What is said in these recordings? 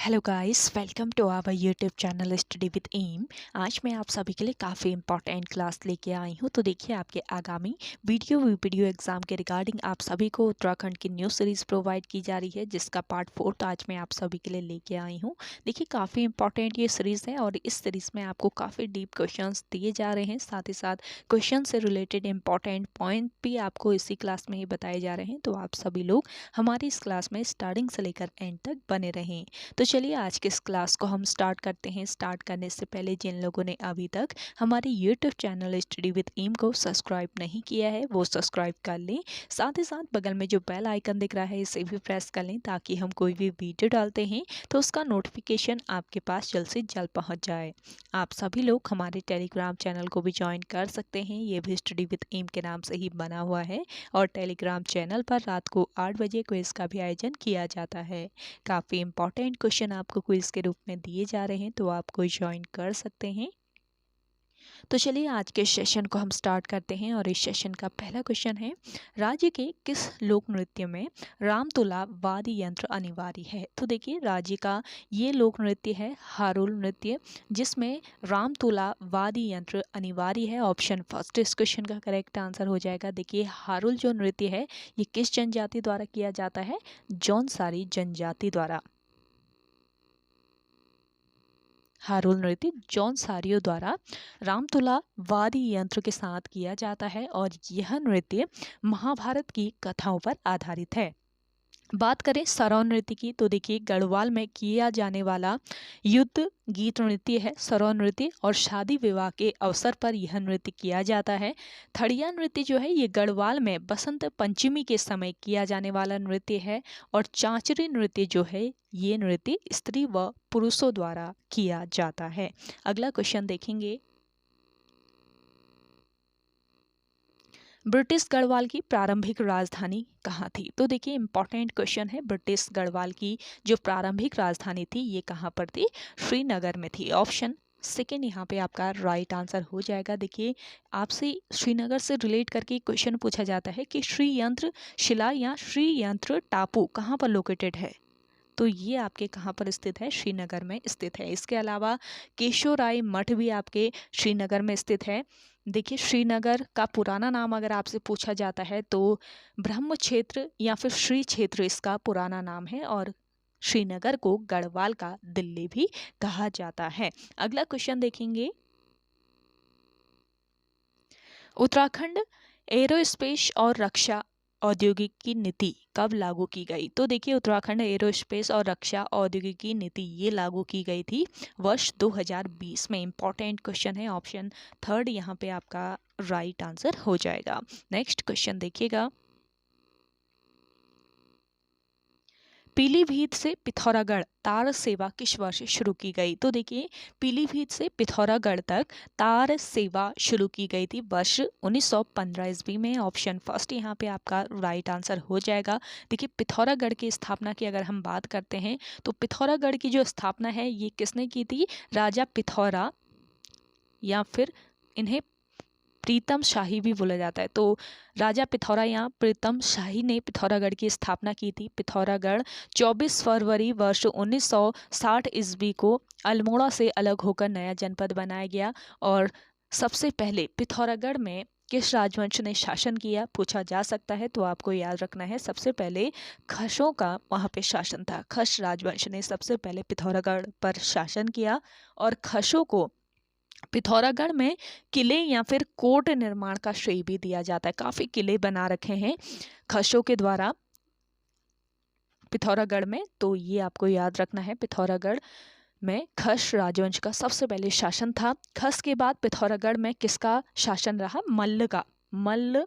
Hello guys, welcome to our YouTube channel study with M. आज मैं आप सभी के लिए काफ़ी इंपॉर्टेंट क्लास लेके आई हूँ। तो देखिए, आपके आगामी वीडियो एग्जाम के रिगार्डिंग आप सभी को उत्तराखंड की न्यू सीरीज़ प्रोवाइड की जा रही है, जिसका पार्ट 4 आज मैं आप सभी के लिए लेके आई हूँ। देखिए, काफ़ी इंपॉर्टेंट ये सीरीज़ है और इस सीरीज़ में आपको काफ़ी डीप क्वेश्चंस दिए जा रहे हैं। साथ ही साथ क्वेश्चन से रिलेटेड इंपॉर्टेंट पॉइंट भी आपको इसी क्लास में ही बताए जा रहे हैं। तो आप सभी लोग हमारी इस क्लास में स्टार्टिंग से लेकर एंड तक बने रहें। तो चलिए, आज के इस क्लास को हम स्टार्ट करते हैं। स्टार्ट करने से पहले जिन लोगों ने अभी तक हमारे YouTube channel study with M को सब्सक्राइब नहीं किया है, वो सब्सक्राइब कर लें। साथ ही साथ बगल में जो बेल आइकन दिख रहा है, इसे भी प्रेस कर लें, ताकि हम कोई भी वीडियो डालते हैं तो उसका नोटिफिकेशन आपके पास जल्द से जल्द पहुंच जाए। आप सभी लोग हमारे टेलीग्राम चैनल को भी ज्वाइन कर सकते हैं। ये भी स्टडी विद एम के नाम से ही बना हुआ है और टेलीग्राम चैनल पर रात को 8 बजे क्विज का भी आयोजन किया जाता है। काफ़ी इंपॉर्टेंट क्वेश्चन आपको क्विज के रूप में दिए जा रहे हैं, तो आप कोई ज्वाइन कर सकते हैं। तो चलिए, आज के सेशन को हम स्टार्ट करते हैं और इस सेशन का पहला क्वेश्चन है, राज्य के किस लोक नृत्य में रामतुला वाद्य यंत्र अनिवार्य है। तो देखिए, राज्य का ये लोक नृत्य है हारुल नृत्य, जिसमें रामतुला वाद्य यंत्र अनिवार्य है। ऑप्शन फर्स्ट इस क्वेश्चन का करेक्ट आंसर हो जाएगा। देखिए, हारुल जो नृत्य है ये किस जनजाति द्वारा किया जाता है? जौनसारी जनजाति द्वारा। हारुल नृत्य जौनसारियों द्वारा रामतुला वाद्य यंत्र के साथ किया जाता है और यह नृत्य महाभारत की कथाओं पर आधारित है। बात करें सरौन नृत्य की, तो देखिए, गढ़वाल में किया जाने वाला युद्ध गीत नृत्य है सरौन नृत्य और शादी विवाह के अवसर पर यह नृत्य किया जाता है। थड़िया नृत्य जो है ये गढ़वाल में बसंत पंचमी के समय किया जाने वाला नृत्य है और चांचरी नृत्य जो है ये नृत्य स्त्री व पुरुषों द्वारा किया जाता है। अगला क्वेश्चन देखेंगे, ब्रिटिश गढ़वाल की प्रारंभिक राजधानी कहाँ थी। तो देखिए, इंपॉर्टेंट क्वेश्चन है। ब्रिटिश गढ़वाल की जो प्रारंभिक राजधानी थी ये कहाँ पर थी? श्रीनगर में थी। ऑप्शन सेकेंड यहाँ पे आपका राइट आंसर हो जाएगा। देखिए, आपसे श्रीनगर से रिलेट करके क्वेश्चन पूछा जाता है कि श्रीयंत्र शिला या श्रीयंत्र टापू कहाँ पर लोकेटेड है। तो ये आपके कहाँ पर स्थित है? श्रीनगर में स्थित है। इसके अलावा केशोराय मठ भी आपके श्रीनगर में स्थित है। देखिए, श्रीनगर का पुराना नाम अगर आपसे पूछा जाता है तो ब्रह्म क्षेत्र या फिर श्री क्षेत्र इसका पुराना नाम है और श्रीनगर को गढ़वाल का दिल्ली भी कहा जाता है। अगला क्वेश्चन देखेंगे, उत्तराखंड एरोस्पेस और रक्षा औद्योगिकी नीति कब लागू की गई। तो देखिए, उत्तराखंड एरोस्पेस और रक्षा औद्योगिकी नीति ये लागू की गई थी वर्ष 2020 में। इंपॉर्टेंट क्वेश्चन है। ऑप्शन थर्ड यहाँ पे आपका राइट आंसर हो जाएगा। नेक्स्ट क्वेश्चन देखिएगा, पीलीभीत से पिथौरागढ़ तार सेवा किस वर्ष शुरू की गई। तो देखिए, पीलीभीत से पिथौरागढ़ तक तार सेवा शुरू की गई थी वर्ष 1915 ईस्वी में। ऑप्शन फर्स्ट यहाँ पे आपका राइट आंसर हो जाएगा। देखिए, पिथौरागढ़ की स्थापना की अगर हम बात करते हैं तो पिथौरागढ़ की जो स्थापना है ये किसने की थी? राजा पिथौरा या फिर इन्हें प्रीतम शाही भी बोला जाता है। तो राजा पिथौरा या प्रीतम शाही ने पिथौरागढ़ की स्थापना की थी। पिथौरागढ़ 24 फरवरी वर्ष 1960 ईस्वी को अल्मोड़ा से अलग होकर नया जनपद बनाया गया। और सबसे पहले पिथौरागढ़ में किस राजवंश ने शासन किया पूछा जा सकता है, तो आपको याद रखना है सबसे पहले खशों का वहाँ पे शासन था। खश राजवंश ने सबसे पहले पिथौरागढ़ पर शासन किया और खशों को पिथौरागढ़ में किले या फिर कोट निर्माण का श्रेय भी दिया जाता है। काफी किले बना रखे हैं खशों के द्वारा पिथौरागढ़ में, तो ये आपको याद रखना है। पिथौरागढ़ में खश राजवंश का सबसे पहले शासन था। खस के बाद पिथौरागढ़ में किसका शासन रहा? मल्ल का। मल्ल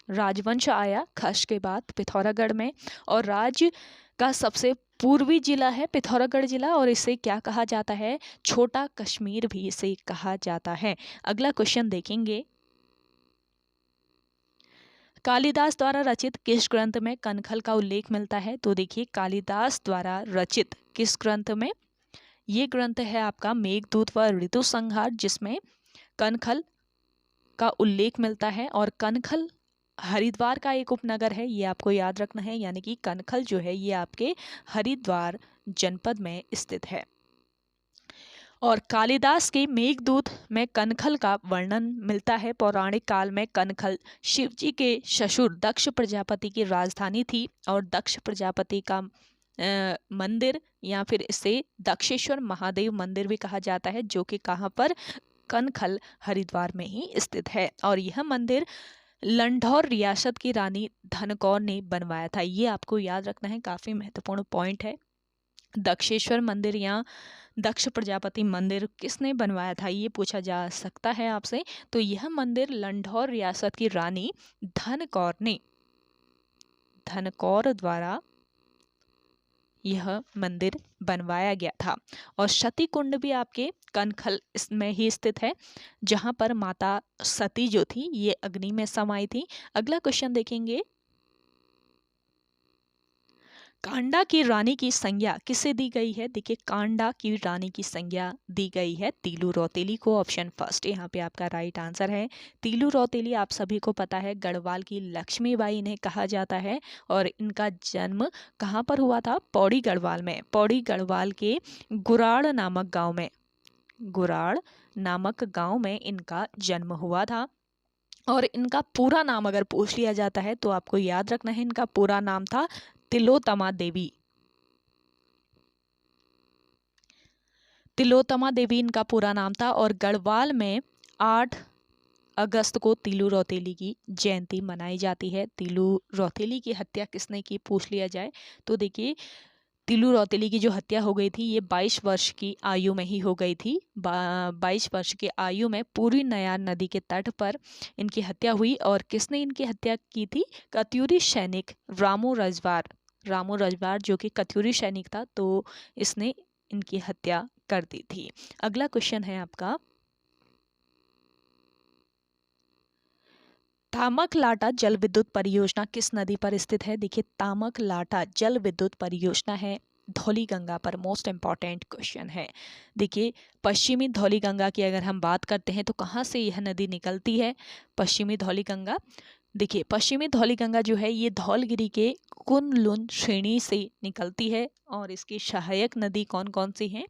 राजवंश आया खश के बाद पिथौरागढ़ में और राज्य का सबसे पूर्वी जिला है पिथौरागढ़ जिला और इसे क्या कहा जाता है? छोटा कश्मीर भी इसे कहा जाता है। अगला क्वेश्चन देखेंगे, कालिदास द्वारा रचित किस ग्रंथ में कनखल का उल्लेख मिलता है। तो देखिए, कालिदास द्वारा रचित किस ग्रंथ में? ये ग्रंथ है आपका मेघदूत व ऋतु संहार, जिसमें कनखल का उल्लेख मिलता है। और कनखल हरिद्वार का एक उपनगर है, ये आपको याद रखना है, यानी कि कनखल जो है ये आपके हरिद्वार जनपद में स्थित है। और कालिदास के मेघदूत में कनखल का वर्णन मिलता है। पौराणिक काल में कनखल शिवजी के ससुर दक्ष प्रजापति की राजधानी थी और दक्ष प्रजापति का मंदिर या फिर इसे दक्षेश्वर महादेव मंदिर भी कहा जाता है, जो कि कहाँ पर, कनखल हरिद्वार में ही स्थित है। और यह मंदिर लंढौर रियासत की रानी धनकौर ने बनवाया था। ये आपको याद रखना है, काफी महत्वपूर्ण पॉइंट है। दक्षेश्वर मंदिर या दक्ष प्रजापति मंदिर किसने बनवाया था, ये पूछा जा सकता है आपसे। तो यह मंदिर लंढौर रियासत की रानी धनकौर द्वारा यह मंदिर बनवाया गया था। और सती कुंड भी आपके कनखल इसमें ही स्थित है, जहां पर माता सती जो थी ये अग्नि में समाई थी। अगला क्वेश्चन देखेंगे, कांडा की रानी की संज्ञा किसे दी गई है। देखिए, कांडा की रानी की संज्ञा दी गई है तीलू रौतेली को। ऑप्शन फर्स्ट यहाँ पे आपका राइट आंसर है। तीलू रौतेली आप सभी को पता है गढ़वाल की लक्ष्मीबाई इन्हें कहा जाता है और इनका जन्म कहाँ पर हुआ था, पौड़ी गढ़वाल में। पौड़ी गढ़वाल के गुराड़ नामक गांव में इनका जन्म हुआ था। और इनका पूरा नाम अगर पूछ लिया जाता है तो आपको याद रखना है, इनका पूरा नाम था तिलोत्तमा देवी इनका पूरा नाम था। और गढ़वाल में 8 अगस्त को तीलू रौतेली की जयंती मनाई जाती है। तीलू रौतेली की हत्या किसने की पूछ लिया जाए तो देखिए, तीलू रौतेली की जो हत्या हो गई थी ये 22 वर्ष की आयु में ही हो गई थी। 22 वर्ष की आयु में पूरी नयार नदी के तट पर इनकी हत्या हुई। और किसने इनकी हत्या की थी, कत्यूरी सैनिक रामू रजवार जो कि कत्यूरी सैनिक था, तो इसने इनकी हत्या कर दी थी। अगला क्वेश्चन है आपका, तामकलाटा जल विद्युत परियोजना किस नदी पर स्थित है। देखिए, तामकलाटा जल विद्युत परियोजना है धौली गंगा पर। मोस्ट इंपॉर्टेंट क्वेश्चन है। देखिए, पश्चिमी धौली गंगा की अगर हम बात करते हैं तो कहाँ से यह नदी निकलती है, पश्चिमी धौली गंगा। देखिए, पश्चिमी धौली गंगा जो है ये धौलगिरी के कुन-लुन श्रेणी से निकलती है। और इसकी सहायक नदी कौन कौन सी हैं,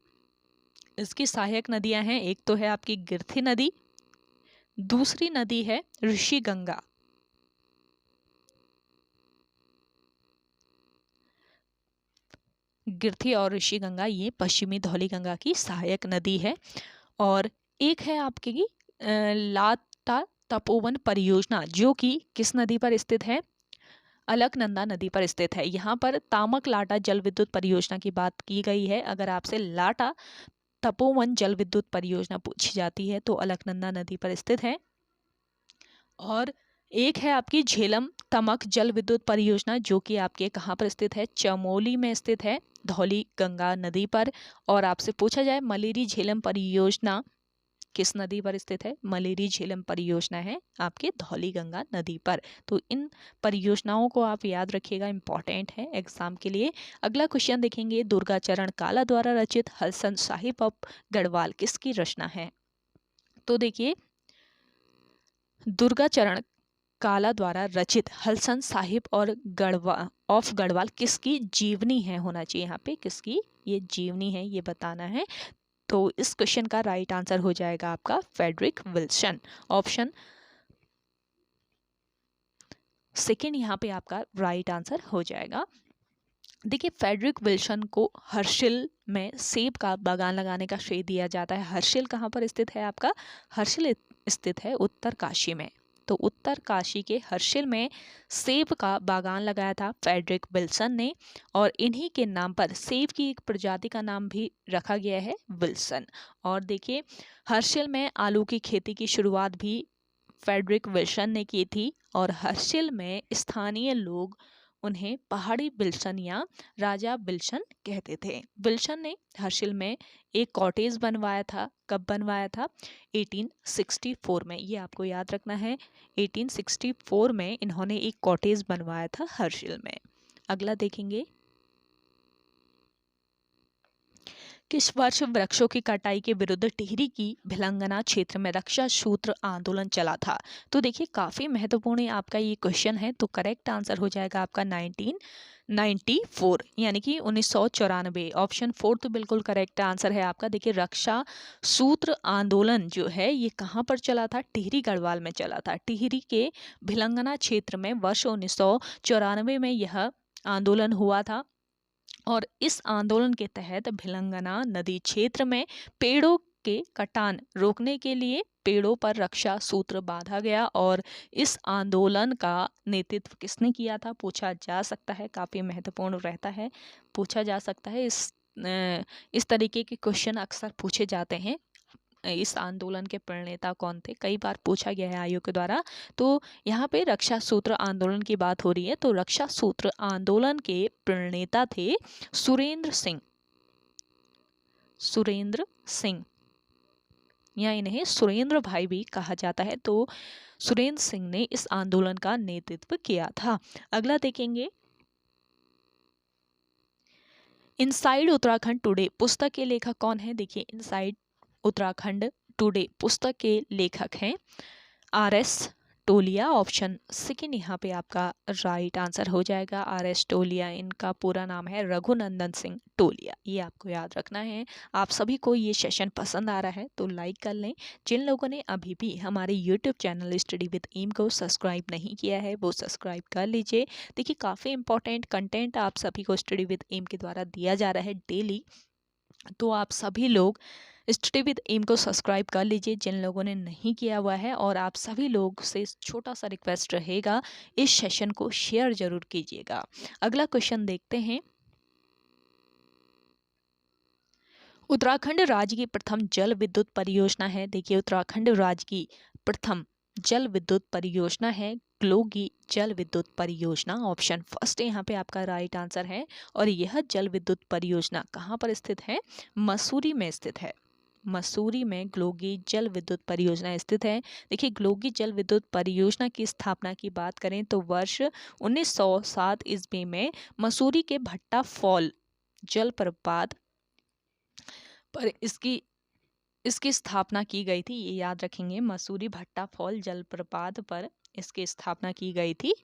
इसकी सहायक नदियां हैं, एक तो है आपकी गिरथी नदी, दूसरी नदी है ऋषि गंगा। गिरथी और ऋषि गंगा ये पश्चिमी धौली गंगा की सहायक नदी है। और एक है आपकी लाता तपोवन परियोजना, जो कि किस नदी पर स्थित है, अलकनंदा नदी पर स्थित है। यहाँ पर तामक लाटा जल विद्युत परियोजना की बात की गई है। अगर आपसे लाटा तपोवन जल विद्युत परियोजना पूछी जाती है तो अलकनंदा नदी पर स्थित है। और एक है आपकी झेलम तमक जल विद्युत परियोजना, जो कि आपके कहाँ पर स्थित है, चमोली में स्थित है धौली गंगा नदी पर। और आपसे पूछा जाए मलेरी झेलम परियोजना किस नदी पर स्थित है, मलेरी झेलम परियोजना है आपके धौली गंगा नदी पर। तो इन परियोजनाओं को आप याद रखिएगा, इंपॉर्टेंट है एग्जाम के लिए। अगला क्वेश्चन देखेंगे, दुर्गाचरण काला द्वारा रचित हलसन साहिब ऑफ गढ़वाल किसकी रचना है। तो देखिए, दुर्गाचरण काला द्वारा रचित हलसन साहिब और गढ़वाल किसकी जीवनी है, होना चाहिए यहाँ पे, किसकी ये जीवनी है ये बताना है। तो इस क्वेश्चन का राइट आंसर हो जाएगा आपका फ्रेडरिक विल्सन। ऑप्शन सेकेंड यहाँ पे आपका राइट आंसर हो जाएगा। देखिए, फ्रेडरिक विल्सन को हर्षिल में सेब का बागान लगाने का श्रेय दिया जाता है। हर्षिल कहाँ पर स्थित है आपका, हर्षिल स्थित है उत्तर काशी में। तो उत्तर काशी के हर्षिल में सेब का बागान लगाया था फ्रेडरिक विल्सन ने। और इन्हीं के नाम पर सेब की एक प्रजाति का नाम भी रखा गया है विल्सन। और देखिए, हर्षिल में आलू की खेती की शुरुआत भी फ्रेडरिक विल्सन ने की थी। और हर्षिल में स्थानीय लोग उन्हें पहाड़ी विल्सन या राजा विल्सन कहते थे। विल्सन ने हर्षिल में एक कॉटेज बनवाया था। कब बनवाया था, 1864 में। ये आपको याद रखना है, 1864 में इन्होंने एक कॉटेज बनवाया था हर्षिल में। अगला देखेंगे, किस वर्ष वृक्षों की कटाई के विरुद्ध टिहरी की भिलंगना क्षेत्र में रक्षा सूत्र आंदोलन चला था? तो देखिए काफी महत्वपूर्ण आपका ये क्वेश्चन है, तो करेक्ट आंसर हो जाएगा आपका 1994 यानी कि 1994। ऑप्शन 4 तो बिल्कुल करेक्ट आंसर है आपका। देखिए रक्षा सूत्र आंदोलन जो है ये कहाँ पर चला था? टिहरी गढ़वाल में चला था। टिहरी के भिलंगना क्षेत्र में वर्ष 1994 में यह आंदोलन हुआ था और इस आंदोलन के तहत भिलंगना नदी क्षेत्र में पेड़ों के कटान रोकने के लिए पेड़ों पर रक्षा सूत्र बांधा गया। और इस आंदोलन का नेतृत्व किसने किया था? पूछा जा सकता है, काफी महत्वपूर्ण रहता है, पूछा जा सकता है। इस तरीके के क्वेश्चन अक्सर पूछे जाते हैं। इस आंदोलन के प्रणेता कौन थे? कई बार पूछा गया है आयोग के द्वारा। तो यहाँ पे रक्षा सूत्र आंदोलन की बात हो रही है, तो रक्षा सूत्र आंदोलन के प्रणेता थे सुरेंद्र सिंह। सुरेंद्र सिंह या इन्हें सुरेंद्र भाई भी कहा जाता है। तो सुरेंद्र सिंह ने इस आंदोलन का नेतृत्व किया था। अगला देखेंगे, इनसाइड उत्तराखंड टुडे पुस्तक के लेखक कौन है? देखिए इनसाइड उत्तराखंड टुडे पुस्तक के लेखक हैं RS टोलिया। ऑप्शन सेकंड यहाँ पे आपका राइट आंसर हो जाएगा। RS टोलिया, इनका पूरा नाम है रघुनंदन सिंह टोलिया, ये आपको याद रखना है। आप सभी को ये सेशन पसंद आ रहा है तो लाइक कर लें। जिन लोगों ने अभी भी हमारे YouTube channel study with M को सब्सक्राइब नहीं किया है वो सब्सक्राइब कर लीजिए। देखिए काफ़ी इंपॉर्टेंट कंटेंट आप सभी को स्टडी विद एम के द्वारा दिया जा रहा है डेली, तो आप सभी लोग स्टडी विद एम को सब्सक्राइब कर लीजिए जिन लोगों ने नहीं किया हुआ है। और आप सभी लोग से छोटा सा रिक्वेस्ट रहेगा, इस सेशन को शेयर जरूर कीजिएगा। अगला क्वेश्चन देखते हैं, उत्तराखंड राज्य की प्रथम जल विद्युत परियोजना है। देखिए उत्तराखंड राज्य की प्रथम जल विद्युत परियोजना है ग्लोगी जल विद्युत परियोजना। ऑप्शन फर्स्ट यहाँ पे आपका राइट आंसर है। और यह जल विद्युत परियोजना कहाँ पर स्थित है? मसूरी में स्थित है। मसूरी में ग्लोगी जल विद्युत परियोजना स्थित है। देखिए ग्लोगी जल विद्युत परियोजना की स्थापना की बात करें तो वर्ष 1907 ईस्वी में मसूरी के भट्टा फॉल जलप्रपात पर इसकी स्थापना की गई थी। ये याद रखेंगे, मसूरी भट्टा फॉल जलप्रपात पर इसकी स्थापना की गई थी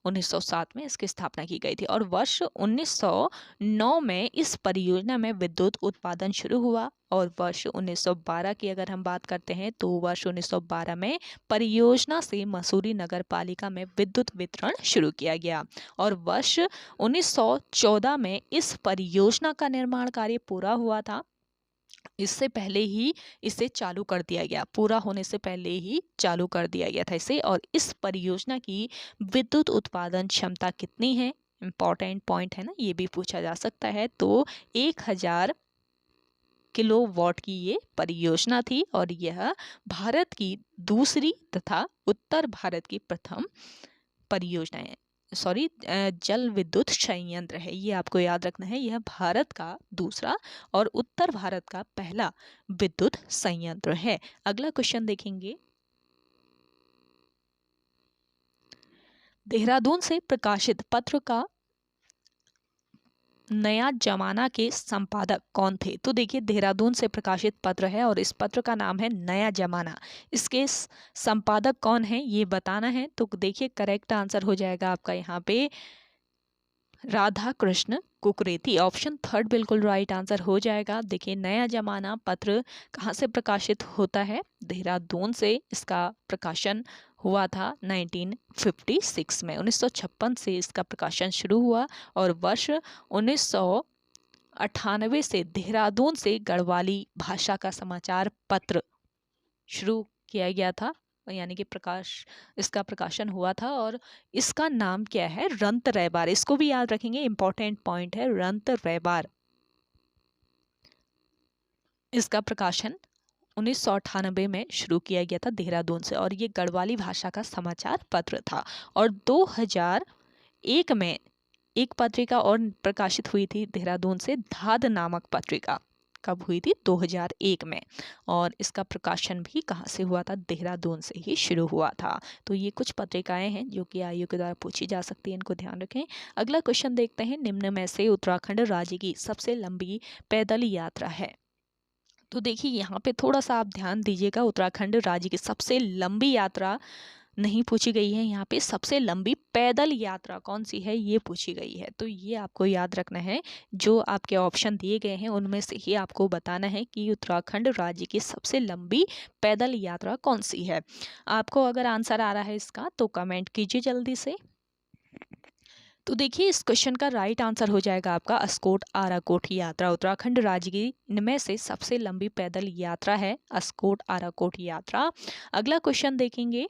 1907 में इसकी स्थापना की गई थी। और वर्ष 1909 में इस परियोजना में विद्युत उत्पादन शुरू हुआ। और वर्ष 1912 की अगर हम बात करते हैं तो वर्ष 1912 में परियोजना से मसूरी नगर पालिका में विद्युत वितरण शुरू किया गया। और वर्ष 1914 में इस परियोजना का निर्माण कार्य पूरा हुआ था। इससे पहले ही इसे चालू कर दिया गया, पूरा होने से पहले ही चालू कर दिया गया था इसे। और इस परियोजना की विद्युत उत्पादन क्षमता कितनी है? इंपॉर्टेंट पॉइंट है ना, ये भी पूछा जा सकता है। तो 1000 किलोवाट की ये परियोजना थी। और यह भारत की दूसरी तथा उत्तर भारत की प्रथम परियोजना है, जल विद्युत संयंत्र है। ये आपको याद रखना है, यह भारत का दूसरा और उत्तर भारत का पहला विद्युत संयंत्र है। अगला क्वेश्चन देखेंगे, देहरादून से प्रकाशित पत्र का नया जमाना के संपादक कौन थे? तो देखिए देहरादून से प्रकाशित पत्र है और इस पत्र का नाम है नया जमाना। इसके संपादक कौन है ये बताना है। तो देखिए करेक्ट आंसर हो जाएगा आपका यहाँ पे राधा कृष्ण कुकरेती। ऑप्शन थर्ड बिल्कुल राइट आंसर हो जाएगा। देखिए नया जमाना पत्र कहाँ से प्रकाशित होता है? देहरादून से इसका प्रकाशन हुआ था 1956 में। 1956 से इसका प्रकाशन शुरू हुआ। और वर्ष 1998 से देहरादून से गढ़वाली भाषा का समाचार पत्र शुरू किया गया था, यानी कि इसका प्रकाशन हुआ था। और इसका नाम क्या है? रंत रैबार। इसको भी याद रखेंगे, इंपॉर्टेंट पॉइंट है, रंत रैबार। इसका प्रकाशन 1998 में शुरू किया गया था देहरादून से। और ये गढ़वाली भाषा का समाचार पत्र था। और 2001 में एक पत्रिका और प्रकाशित हुई थी देहरादून से, धाद नामक पत्रिका। कब हुई थी? 2001 में। और इसका प्रकाशन भी कहाँ से हुआ था? देहरादून से ही शुरू हुआ था। तो ये कुछ पत्रिकाएं हैं जो कि आयोग के द्वारा पूछी जा सकती हैं, इनको ध्यान रखें। अगला क्वेश्चन देखते हैं, निम्न में से उत्तराखंड राज्य की सबसे लंबी पैदल यात्रा है। तो देखिए यहाँ पे थोड़ा सा आप ध्यान दीजिएगा, उत्तराखंड राज्य की सबसे लंबी यात्रा नहीं पूछी गई है, यहाँ पे सबसे लंबी पैदल यात्रा कौन सी है ये पूछी गई है। तो ये आपको याद रखना है, जो आपके ऑप्शन दिए गए हैं उनमें से ही आपको बताना है कि उत्तराखंड राज्य की सबसे लंबी पैदल यात्रा कौन सी है। आपको अगर आंसर आ रहा है इसका तो कमेंट कीजिए जल्दी से। तो देखिए इस क्वेश्चन का राइट आंसर हो जाएगा आपका अस्कोट आराकोट यात्रा। उत्तराखंड राज्य की इनमें से सबसे लंबी पैदल यात्रा है अस्कोट आराकोट यात्रा। अगला क्वेश्चन देखेंगे,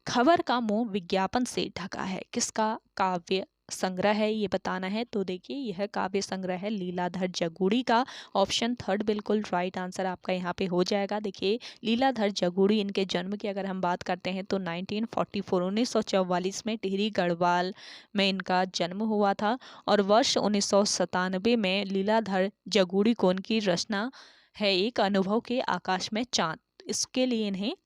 खबर का मुंह विज्ञापन से ढका है, किसका काव्य संग्रह है ये बताना है। तो देखिए यह काव्य संग्रह है लीलाधर जगूड़ी का। ऑप्शन थर्ड बिल्कुल राइट आंसर आपका यहाँ पे हो जाएगा। देखिए लीलाधर जगूड़ी, इनके जन्म की अगर हम बात करते हैं तो 1944 1944 में टिहरी गढ़वाल में इनका जन्म हुआ था। और वर्ष 1997 में लीलाधर जगूड़ी को उनकी रचना है एक अनुभव के आकाश में चांद, इसके लिए इन्हें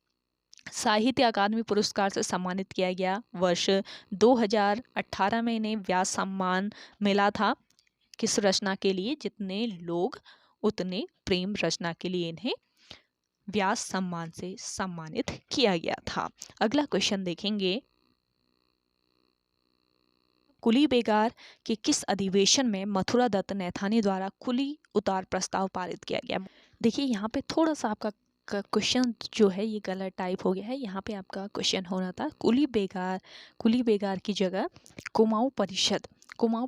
साहित्य अकादमी पुरस्कार से सम्मानित किया गया। वर्ष 2018 में इन्हें व्यास सम्मान मिला था। किस रचना के लिए? जितने लोग उतने प्रेम रचना के लिए इन्हें व्यास सम्मान से सम्मानित किया गया था। अगला क्वेश्चन देखेंगे, कुली बेगार के किस अधिवेशन में मथुरा दत्त नैथानी द्वारा कुली उतार प्रस्ताव पारित किया गया? देखिए यहाँ पे थोड़ा सा आपका क्वेश्चन जो है ये गलत टाइप हो गया है। यहाँ पे आपका क्वेश्चन होना था कुली बेगार की जगह कुमाऊं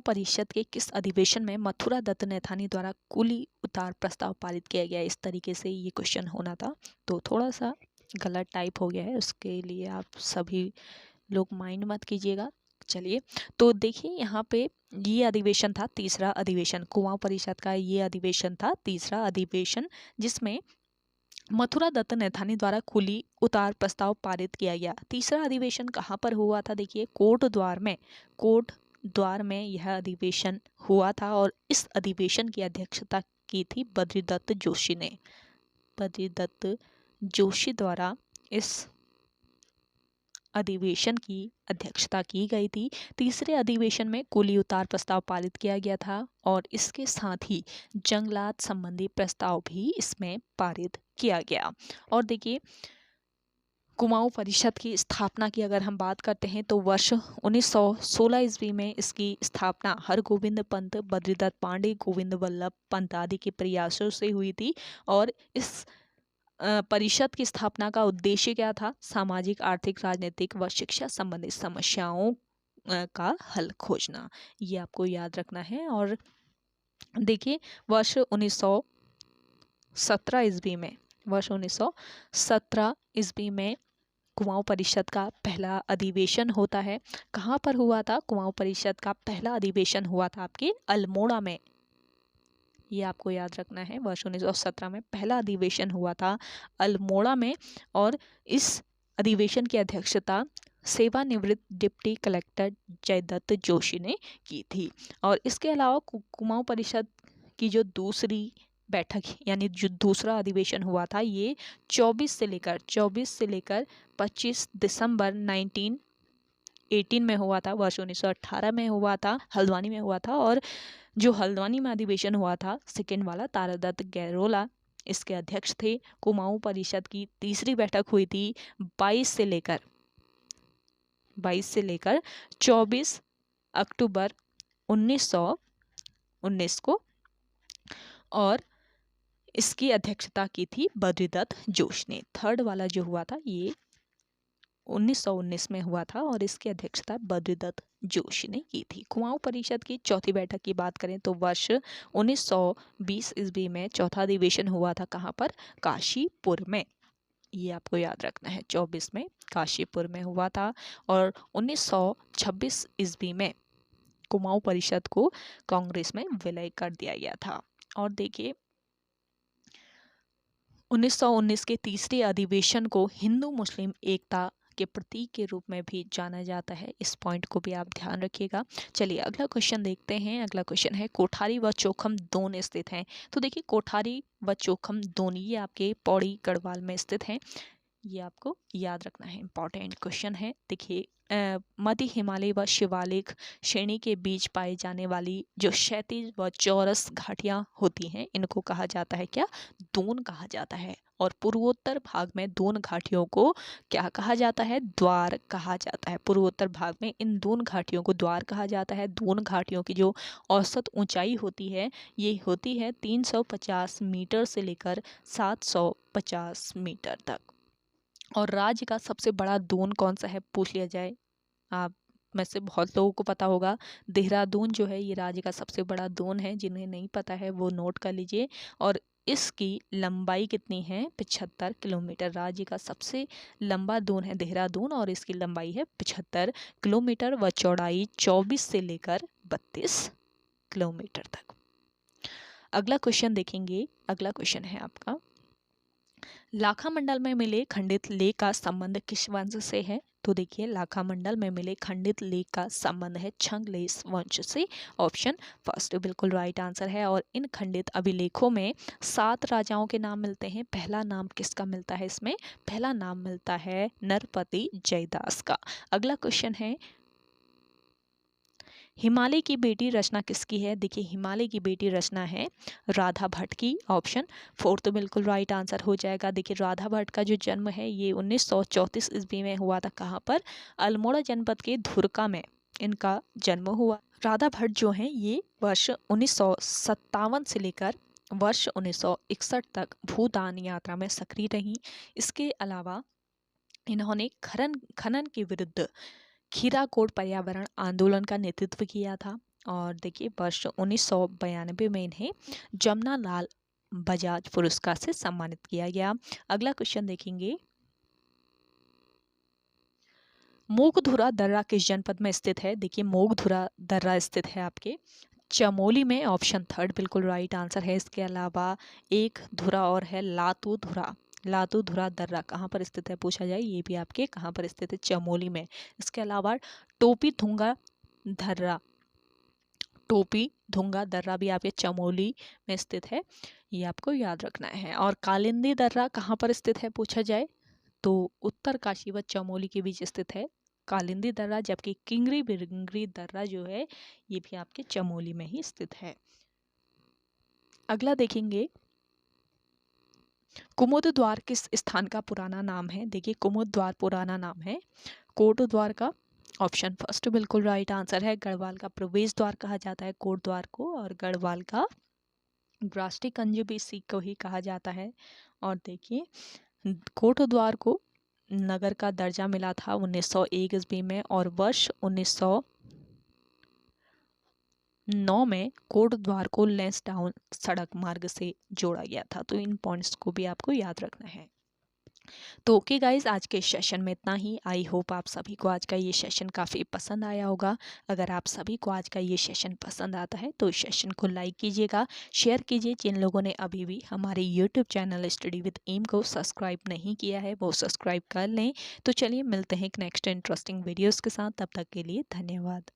परिषद के किस अधिवेशन में मथुरा दत्त नैथानी द्वारा कुली उतार प्रस्ताव पारित किया गया, इस तरीके से ये क्वेश्चन होना था। तो थोड़ा सा गलत टाइप हो गया है, उसके लिए आप सभी लोग माइंड मत कीजिएगा। चलिए तो देखिए यहाँ पे ये अधिवेशन था तीसरा अधिवेशन, कुमाऊं परिषद का ये अधिवेशन था तीसरा अधिवेशन, जिसमें मथुरा दत्त नैथानी द्वारा कुली उतार प्रस्ताव पारित किया गया। तीसरा अधिवेशन कहाँ पर हुआ था? देखिए कोट द्वार में यह अधिवेशन हुआ था। और इस अधिवेशन की अध्यक्षता की थी बद्रीदत्त जोशी ने। बद्रीदत्त जोशी द्वारा इस अधिवेशन की अध्यक्षता की गई थी। तीसरे अधिवेशन में कुली उतार प्रस्ताव पारित किया गया था और इसके साथ ही जंगलात संबंधी प्रस्ताव भी इसमें पारित किया गया। और देखिए कुमाऊं परिषद की स्थापना की अगर हम बात करते हैं तो वर्ष 1916 ईस्वी में इसकी स्थापना हरगोविंद पंत, बद्रीदत्त पांडे, गोविंद वल्लभ पंत आदि के प्रयासों से हुई थी। और इस परिषद की स्थापना का उद्देश्य क्या था? सामाजिक, आर्थिक, राजनीतिक व शिक्षा संबंधी समस्याओं का हल खोजना, ये आपको याद रखना है। और देखिए वर्ष 1917 ईस्वी में कुमाऊं परिषद का पहला अधिवेशन होता है। कहाँ पर हुआ था? कुमाऊं परिषद का पहला अधिवेशन हुआ था आपके अल्मोड़ा में, ये आपको याद रखना है। वर्ष 1917 में पहला अधिवेशन हुआ था अल्मोड़ा में। और इस अधिवेशन की अध्यक्षता सेवानिवृत्त डिप्टी कलेक्टर जयदत्त जोशी ने की थी। और इसके अलावा कुमाऊं परिषद की जो दूसरी बैठक यानी जो दूसरा अधिवेशन हुआ था ये 24 से लेकर 25 दिसंबर 1918 में हुआ था। वर्ष 1918 में हुआ था, हल्द्वानी में हुआ था। और जो हल्द्वानी में अधिवेशन हुआ था सेकेंड वाला, तारादत्त गैरोला इसके अध्यक्ष थे। कुमाऊं परिषद की तीसरी बैठक हुई थी 22 से लेकर 24 अक्टूबर 1919 को। और इसकी अध्यक्षता की थी बद्रीदत्त जोशी ने। थर्ड वाला जो हुआ था ये 1919 में हुआ था और इसकी अध्यक्षता बद्रीदत्त जोशी ने की थी। कुमाऊं परिषद की चौथी बैठक की बात करें तो वर्ष 1920 ईस्वी में चौथा अधिवेशन हुआ था। कहाँ पर? काशीपुर में, ये आपको याद रखना है। 24 में काशीपुर में हुआ था। और 1926 ईस्वी में कुमाऊं परिषद को कांग्रेस में विलय कर दिया गया था। और देखिए 1919 के तीसरे अधिवेशन को हिंदू मुस्लिम एकता के प्रतीक के रूप में भी जाना जाता है। इस पॉइंट को भी आप ध्यान रखिएगा। चलिए अगला क्वेश्चन देखते हैं। अगला क्वेश्चन है कोठारी व चोखम दोन स्थित हैं। तो देखिए कोठारी व चोखम दोनों ये आपके पौड़ी गढ़वाल में स्थित हैं। ये आपको याद रखना है, इंपॉर्टेंट क्वेश्चन है। देखिए मध्य हिमालय व शिवालिक श्रेणी के बीच पाई जाने वाली जो क्षैतिज व चौरस घाटियां होती हैं इनको कहा जाता है क्या? दून कहा जाता है। और पूर्वोत्तर भाग में दून घाटियों को क्या कहा जाता है? द्वार कहा जाता है। पूर्वोत्तर भाग में इन दून घाटियों को द्वार कहा जाता है। दून घाटियों की जो औसत ऊंचाई होती है ये होती है 350 मीटर से लेकर 750 मीटर तक। और राज्य का सबसे बड़ा दून कौन सा है पूछ लिया जाए, आप में से बहुत लोगों को पता होगा। देहरादून जो है ये राज्य का सबसे बड़ा दून है। जिन्हें नहीं पता है वो नोट कर लीजिए। और इसकी लंबाई कितनी है? 75 किलोमीटर। राज्य का सबसे लंबा दून है देहरादून और इसकी लंबाई है 75 किलोमीटर व चौड़ाई 24 से लेकर 32 किलोमीटर तक। अगला क्वेश्चन देखेंगे। अगला क्वेश्चन है आपका, लाखा मंडल में मिले खंडित लेख का संबंध किस वंश से है? तो देखिए लाखा मंडल में मिले खंडित लेख का संबंध है छंगलेस वंश से। ऑप्शन फर्स्ट बिल्कुल राइट आंसर है। और इन खंडित अभिलेखों में 7 राजाओं के नाम मिलते हैं। पहला नाम किसका मिलता है इसमें? पहला नाम मिलता है नरपति जयदास का। अगला क्वेश्चन है, हिमालय की बेटी रचना किसकी है? देखिए हिमालय की बेटी रचना है राधा भट्ट की। ऑप्शन फोर्थ बिल्कुल राइट आंसर हो जाएगा। देखिए राधा भट्ट का जो जन्म है ये 1934 ईस्वी में हुआ था। कहाँ पर? अल्मोड़ा जनपद के धुरका में इनका जन्म हुआ। राधा भट्ट जो है ये वर्ष 1957 से लेकर वर्ष 1961 तक भूदान यात्रा में सक्रिय रही। इसके अलावा इन्होंने खनन के विरुद्ध खीराकोट पर्यावरण आंदोलन का नेतृत्व किया था। और देखिए वर्ष 1992 में इन्हें जमनालाल बजाज पुरस्कार से सम्मानित किया गया। अगला क्वेश्चन देखेंगे, मोगधुरा दर्रा किस जनपद में स्थित है? देखिए मोगधुरा दर्रा स्थित है आपके चमोली में। ऑप्शन थर्ड बिल्कुल राइट आंसर है। इसके अलावा एक धुरा और है लातू धुरा। लातू धुरा दर्रा कहाँ पर स्थित है पूछा जाए, ये भी आपके कहाँ पर स्थित है? चमोली में। इसके अलावा टोपी धुंगा दर्रा, टोपी धुंगा दर्रा भी आपके चमोली में स्थित है, ये आपको याद रखना है। और कालिंदी दर्रा कहाँ पर स्थित है पूछा जाए तो उत्तरकाशी व चमोली के बीच स्थित है कालिंदी दर्रा। जबकि किंगरी बिरंगरी दर्रा जो है ये भी आपके चमोली में ही स्थित है। अगला देखेंगे, कुमुद द्वार किस स्थान का पुराना नाम है? देखिए कुमुद द्वार पुराना नाम है कोट द्वार का। ऑप्शन फर्स्ट बिल्कुल राइट आंसर है। गढ़वाल का प्रवेश द्वार कहा जाता है कोट द्वार को। और गढ़वाल का राष्ट्रीय कंज भी इसी को ही कहा जाता है। और देखिए कोट द्वार को नगर का दर्जा मिला था 1901 ईस्वी में। और वर्ष 1909 में कोट द्वार को लैंसडाउन सड़क मार्ग से जोड़ा गया था। तो इन पॉइंट्स को भी आपको याद रखना है। तो ओके गाइज, आज के सेशन में इतना ही। आई होप आप सभी को आज का ये सेशन काफ़ी पसंद आया होगा। अगर आप सभी को आज का ये सेशन पसंद आता है तो इस सेशन को लाइक कीजिएगा, शेयर कीजिए। जिन लोगों ने अभी भी हमारे YouTube channel study with M को सब्सक्राइब नहीं किया है वो सब्सक्राइब कर लें। तो चलिए मिलते हैं एक नेक्स्ट इंटरेस्टिंग वीडियोज़ के साथ। तब तक के लिए धन्यवाद।